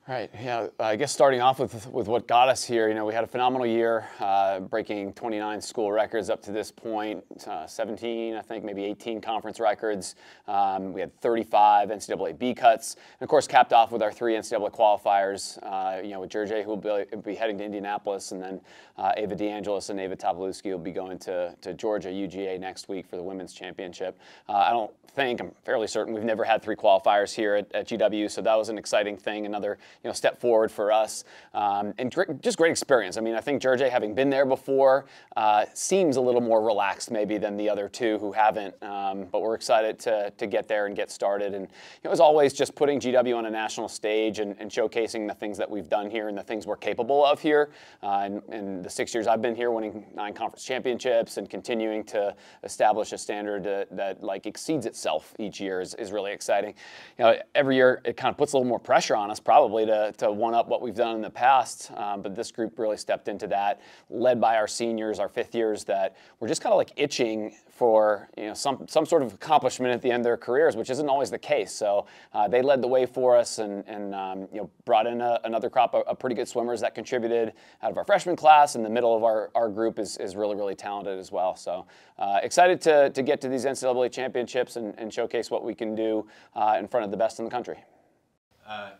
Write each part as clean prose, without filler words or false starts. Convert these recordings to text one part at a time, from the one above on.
Right. Yeah. I guess starting off with what got us here, we had a phenomenal year, breaking 29 school records up to this point, 17, I think, maybe 18 conference records. We had 35 NCAA B cuts, and of course, capped off with our 3 NCAA qualifiers. With Georgia, who will be heading to Indianapolis, and then Ava DeAngelis and Ava Topolewski will be going to Georgia UGA next week for the women's championship. I'm fairly certain we've never had 3 qualifiers here at GW, so that was an exciting thing. Another step forward for us, and just great experience. I mean, I think Georgia, having been there before, seems a little more relaxed maybe than the other 2 who haven't. But we're excited to get there and get started. And as always, just putting GW on a national stage and showcasing the things that we've done here and the things we're capable of here. In the 6 years I've been here, winning 9 conference championships and continuing to establish a standard that like exceeds itself each year is really exciting. Every year it kind of puts a little more pressure on us probably to one up what we've done in the past, but this group really stepped into that, led by our seniors, our 5th years, that were just kind of like itching for some sort of accomplishment at the end of their careers, which isn't always the case. So they led the way for us and brought in another crop of pretty good swimmers that contributed out of our freshman class, and the middle of our group is really, really talented as well. So excited to get to these NCAA championships and showcase what we can do in front of the best in the country.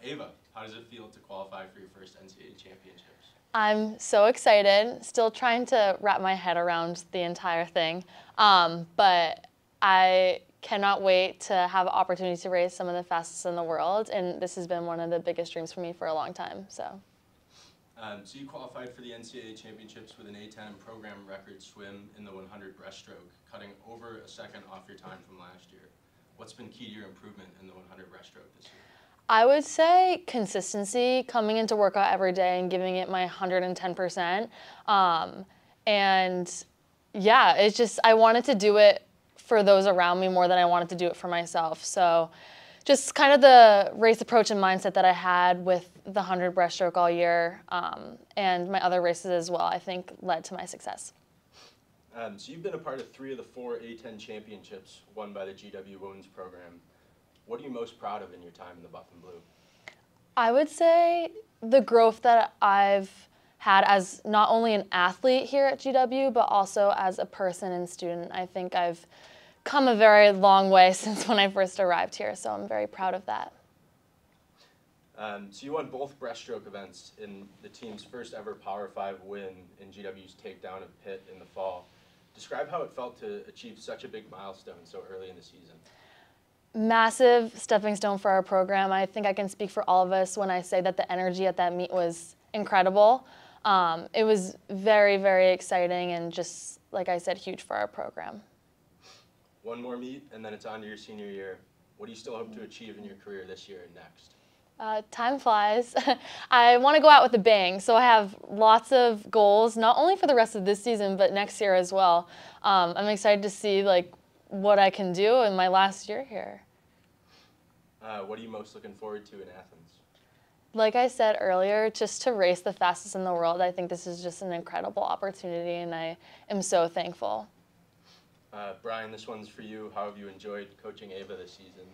Ava, how does it feel to qualify for your first NCAA championships? I'm so excited, still trying to wrap my head around the entire thing, but I cannot wait to have an opportunity to race some of the fastest in the world, and this has been one of the biggest dreams for me for a long time. So you qualified for the NCAA championships with an A10 program record swim in the 100 breaststroke, cutting over a second off your time from last year. What's been key to your improvement in the 100 breaststroke this year? I would say consistency, coming into workout every day and giving it my 110%. And yeah, it's just, I wanted to do it for those around me more than I wanted to do it for myself. So just kind of the race approach and mindset that I had with the 100 breaststroke all year, and my other races as well, I think led to my success. So you've been a part of 3 of the 4 A10 championships won by the GW Women's Program. What are you most proud of in your time in the buff and blue? I would say the growth that I've had as not only an athlete here at GW, but also as a person and student. I think I've come a very long way since when I first arrived here, so I'm very proud of that. So you won both breaststroke events in the team's first ever Power 5 win in GW's takedown of Pitt in the fall. Describe how it felt to achieve such a big milestone so early in the season. Massive stepping stone for our program. I think I can speak for all of us when I say that the energy at that meet was incredible. It was very, very exciting and just, like I said, huge for our program. One more meet and then it's on to your senior year. What do you still hope to achieve in your career this year and next? Time flies. I want to go out with a bang, so I have lots of goals, not only for the rest of this season, but next year as well. I'm excited to see what I can do in my last year here. What are you most looking forward to in Athens? Like I said earlier, just to race the fastest in the world, I think this is just an incredible opportunity, and I am so thankful. Brian, this one's for you. How have you enjoyed coaching Ava this season?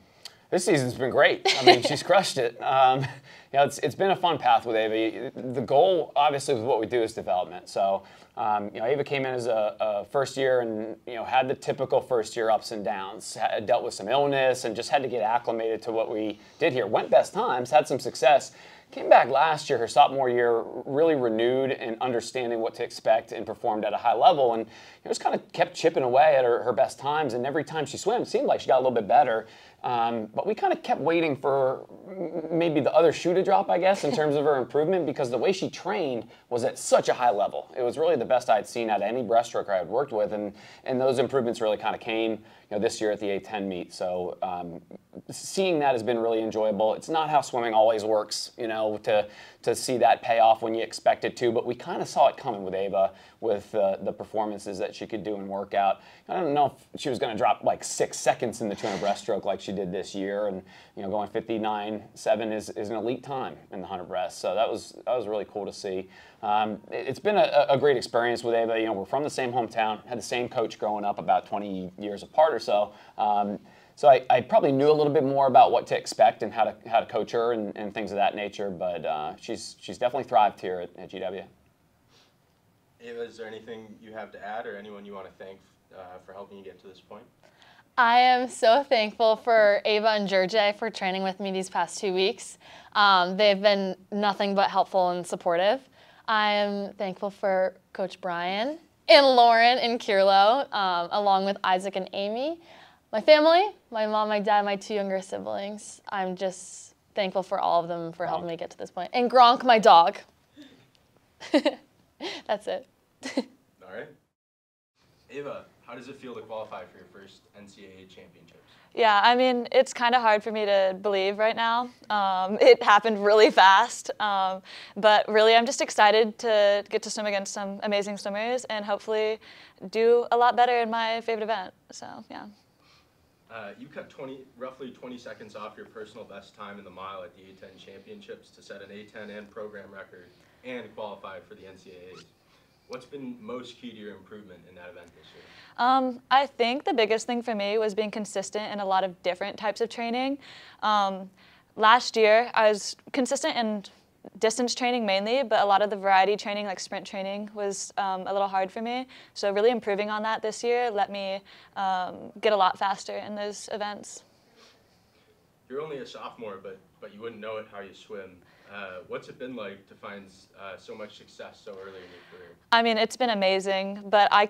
This season's been great. I mean, she's crushed it. It's been a fun path with Ava. The goal, obviously, with what we do is development. So, Ava came in as a first year and had the typical first year ups and downs. Dealt with some illness and just had to get acclimated to what we did here. Went best times, had some success. Came back last year, her sophomore year, really renewed and understanding what to expect and performed at a high level, and just kind of kept chipping away at her best times. And every time she swam, it seemed like she got a little bit better. But we kind of kept waiting for maybe the other shoe to drop, I guess, in terms of her improvement, because the way she trained was at such a high level. It was really the best I'd seen out of any breaststroker I had worked with, and those improvements really kind of came this year at the A10 meet. So seeing that has been really enjoyable. It's not how swimming always works, to see that pay off when you expect it to, but we kind of saw it coming with Ava, with the performances that she could do in workout. I don't know if she was going to drop like 6 seconds in the 200 breaststroke like she did this year, and going 59.7 is an elite time in the 100 breast. So that was really cool to see. It's been a great experience with Ava. We're from the same hometown, had the same coach growing up, about 20 years apart or so. So I probably knew a little bit more about what to expect and how to coach her and things of that nature, but she's definitely thrived here at GW. Ava, is there anything you have to add or anyone you want to thank for helping you get to this point? I am so thankful for Ava and Georgia for training with me these past 2 weeks. They've been nothing but helpful and supportive. I am thankful for Coach Brian and Lauren and Kierlo, along with Isaac and Amy. My family, my mom, my dad, my 2 younger siblings. I'm just thankful for all of them for helping me get to this point. And Gronk, my dog. That's it. All right. Ava, how does it feel to qualify for your first NCAA championships? Yeah, I mean, it's kind of hard for me to believe right now. It happened really fast, but really I'm just excited to get to swim against some amazing swimmers and hopefully do a lot better in my favorite event, so yeah. You cut roughly 20 seconds off your personal best time in the mile at the A10 championships to set an A10 and program record and qualify for the NCAAs. What's been most key to your improvement in that event this year? I think the biggest thing for me was being consistent in a lot of different types of training. Last year, I was consistent in distance training mainly, but a lot of the variety training, like sprint training, was a little hard for me. So really improving on that this year let me get a lot faster in those events. You're only a sophomore, but you wouldn't know it how you swim. What's it been like to find so much success so early in your career? I mean, it's been amazing, but I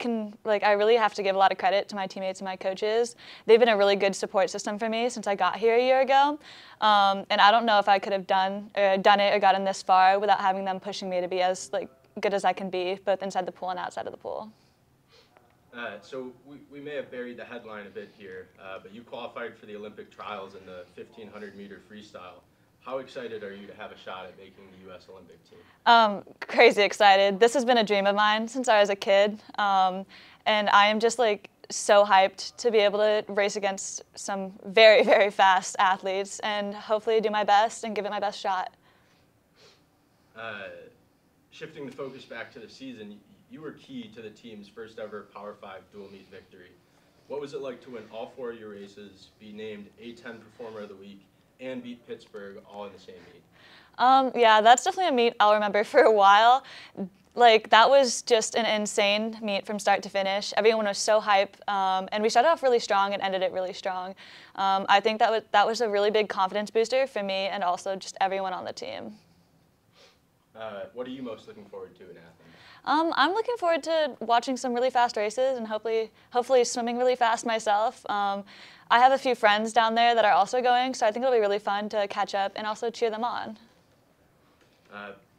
really have to give a lot of credit to my teammates and my coaches. They've been a really good support system for me since I got here a year ago. And I don't know if I could have done it or gotten this far without having them pushing me to be as good as I can be, both inside the pool and outside of the pool. So we may have buried the headline a bit here, but you qualified for the Olympic trials in the 1,500-meter freestyle. How excited are you to have a shot at making the U.S. Olympic team? Crazy excited. This has been a dream of mine since I was a kid, and I am just so hyped to be able to race against some very, very fast athletes and hopefully do my best and give it my best shot. Shifting the focus back to the season, you were key to the team's first ever Power 5 dual meet victory. What was it like to win all 4 of your races, be named A10 Performer of the Week, and beat Pittsburgh all in the same meet? Yeah, that's definitely a meet I'll remember for a while. That was just an insane meet from start to finish. Everyone was so hype, and we started off really strong and ended it really strong. I think that was a really big confidence booster for me and also just everyone on the team. What are you most looking forward to in Athens? I'm looking forward to watching some really fast races and hopefully swimming really fast myself. I have a few friends down there that are also going, so I think it'll be really fun to catch up and also cheer them on.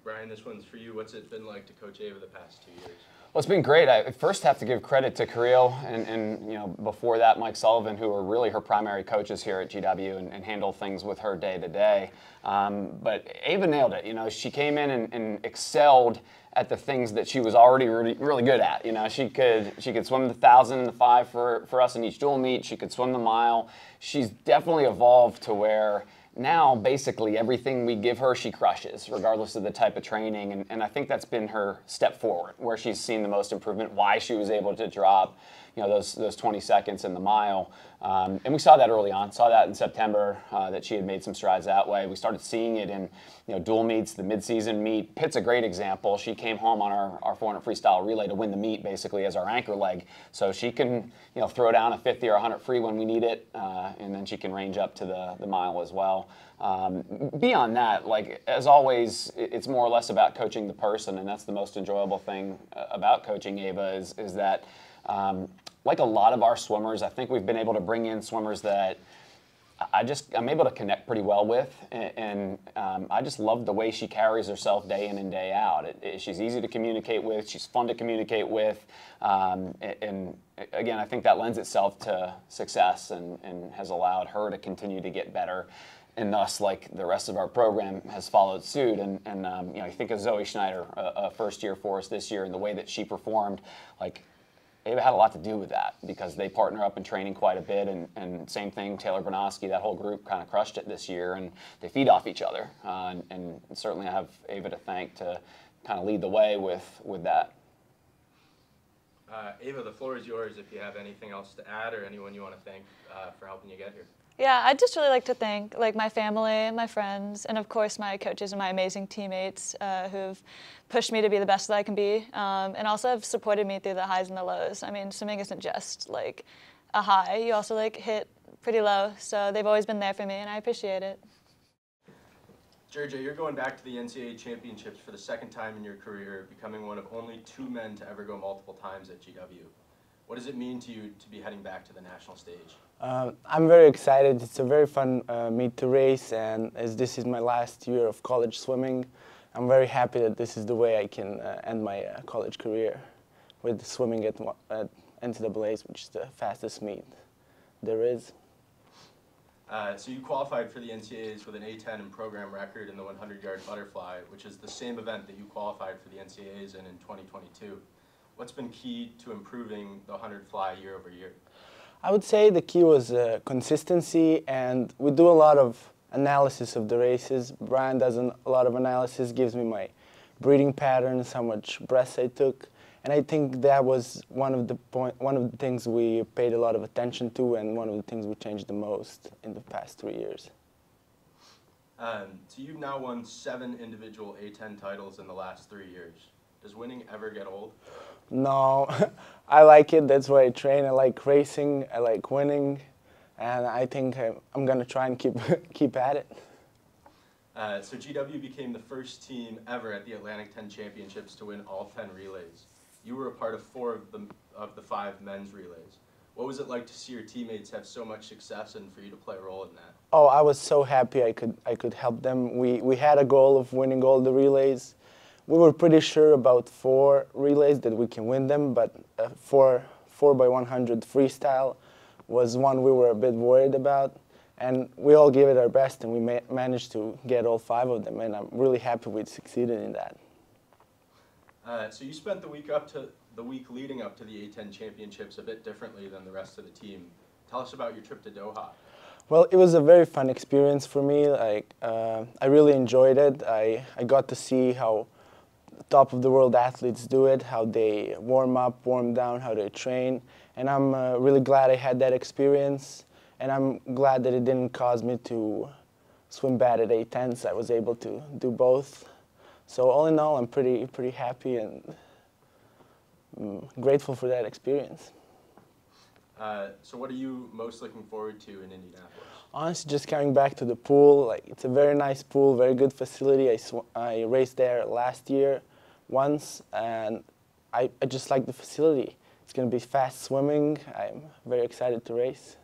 Brian, this one's for you. What's it been like to coach Ava the past 2 years? Well, it's been great. I first have to give credit to Kirill and before that Mike Sullivan, who are really her primary coaches here at GW and handle things with her day to day. But Ava nailed it. She came in and excelled at the things that she was already really good at. She could swim the 1,000 and the 5 for us in each dual meet. She could swim the mile. She's definitely evolved to where now basically everything we give her she crushes, regardless of the type of training, and I think that's been her step forward, where she's seen the most improvement, why she was able to drop those 20 seconds in the mile. And we saw that early on, saw that in September, that she had made some strides that way. We started seeing it in dual meets, the mid-season meet. Pitt's a great example. She came home on our 400 freestyle relay to win the meet basically as our anchor leg. So she can throw down a 50 or 100 free when we need it, and then she can range up to the mile as well. Beyond that, as always, it's more or less about coaching the person, and that's the most enjoyable thing about coaching Ava is that like a lot of our swimmers, I think we've been able to bring in swimmers that I'm able to connect pretty well with, and I just love the way she carries herself day in and day out. She's easy to communicate with, she's fun to communicate with, and again, I think that lends itself to success and has allowed her to continue to get better. And thus, the rest of our program has followed suit. And you think of Zoe Schneider, a first year for us this year, and the way that she performed, Ava had a lot to do with that because they partner up in training quite a bit, and same thing, Taylor Bronowski, that whole group kind of crushed it this year, and they feed off each other. And certainly I have Ava to thank to kind of lead the way with that. Ava, the floor is yours if you have anything else to add or anyone you want to thank for helping you get here. Yeah, I'd just really like to thank my family, my friends, and of course my coaches and my amazing teammates who've pushed me to be the best that I can be, and also have supported me through the highs and the lows. I mean, swimming isn't just like a high; you also hit pretty low. So they've always been there for me, and I appreciate it. JJ, you're going back to the NCAA championships for the second time in your career, becoming one of only 2 men to ever go multiple times at GW. What does it mean to you to be heading back to the national stage? I'm very excited. It's a very fun meet to race, and as this is my last year of college swimming, I'm very happy that this is the way I can end my college career, with swimming at NCAA's, which is the fastest meet there is. So you qualified for the NCAAs with an A10 in program record in the 100-yard butterfly, which is the same event that you qualified for the NCAAs in 2022. What's been key to improving the 100 fly year over year? I would say the key was consistency, and we do a lot of analysis of the races. Brian does a lot of analysis, gives me my breathing patterns, how much breaths I took, and I think that was one of the things we paid a lot of attention to, and one of the things we changed the most in the past 3 years. So you've now won 7 individual A10 titles in the last 3 years. Does winning ever get old? No, I like it. That's why I train. I like racing. I like winning, and I think I'm gonna try and keep at it. So GW became the first team ever at the Atlantic 10 Championships to win all 10 relays. You were a part of 4 of the 5 men's relays. What was it like to see your teammates have so much success and for you to play a role in that? Oh, I was so happy I could help them. We had a goal of winning all the relays. We were pretty sure about 4 relays that we can win them, but 4 by 100 freestyle was one we were a bit worried about. And we all gave it our best, and we managed to get all 5 of them, and I'm really happy we succeeded in that. So you spent the week leading up to the A10 Championships a bit differently than the rest of the team. Tell us about your trip to Doha. Well, it was a very fun experience for me. I really enjoyed it. I got to see how top of the world athletes do it, how they warm up, warm down, how they train, and I'm really glad I had that experience, and I'm glad that it didn't cause me to swim bad at A10s. I was able to do both. So all in all, I'm pretty happy and grateful for that experience. So what are you most looking forward to in Indianapolis? Honestly, just coming back to the pool. It's a very nice pool, very good facility. I raced there last year once, and I just like the facility. It's going to be fast swimming. I'm very excited to race.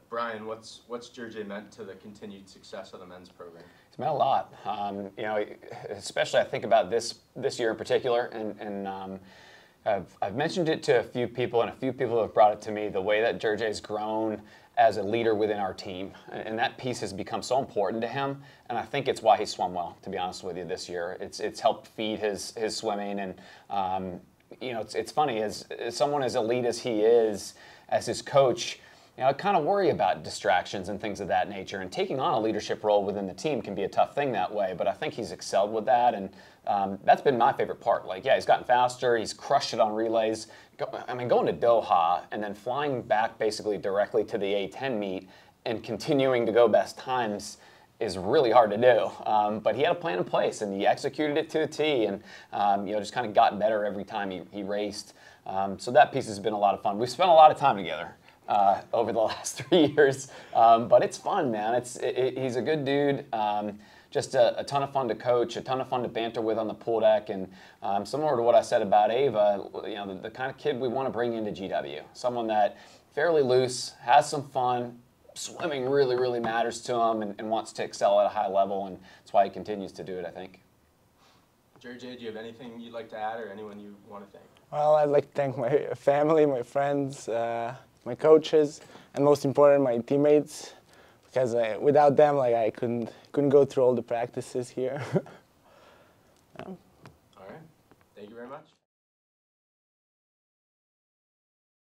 Brian, what's JJ meant to the continued success of the men's program? It's meant a lot. You know, especially I think about this year in particular, and I've mentioned it to a few people, and a few people have brought it to me, the way that JJ's grown as a leader within our team, and that piece has become so important to him, and I think it's why he swum well, to be honest with you, this year. It's helped feed his swimming, and you know, it's funny, as someone as elite as he is, as his coach, you know, I kind of worry about distractions and things of that nature, and taking on a leadership role within the team can be a tough thing that way, but I think he's excelled with that, and that's been my favorite part. Like, yeah, he's gotten faster, he's crushed it on relays. I mean, going to Doha and then flying back basically directly to the A10 meet and continuing to go best times is really hard to do. But he had a plan in place, and he executed it to the T, and you know, just kind of got better every time he raced. So that piece has been a lot of fun. We've spent a lot of time together over the last 3 years, but it's fun, man. He's a good dude. Just a ton of fun to coach, a ton of fun to banter with on the pool deck, and similar to what I said about Ava, you know, the kind of kid we want to bring into GW. Someone that fairly loose, has some fun, swimming really, really matters to him, and wants to excel at a high level, and that's why he continues to do it, I think. JJ, do you have anything you'd like to add, or anyone you want to thank? Well, I'd like to thank my family, my friends, my coaches, and most important, my teammates, because without them, I couldn't go through all the practices here. All right. Thank you very much.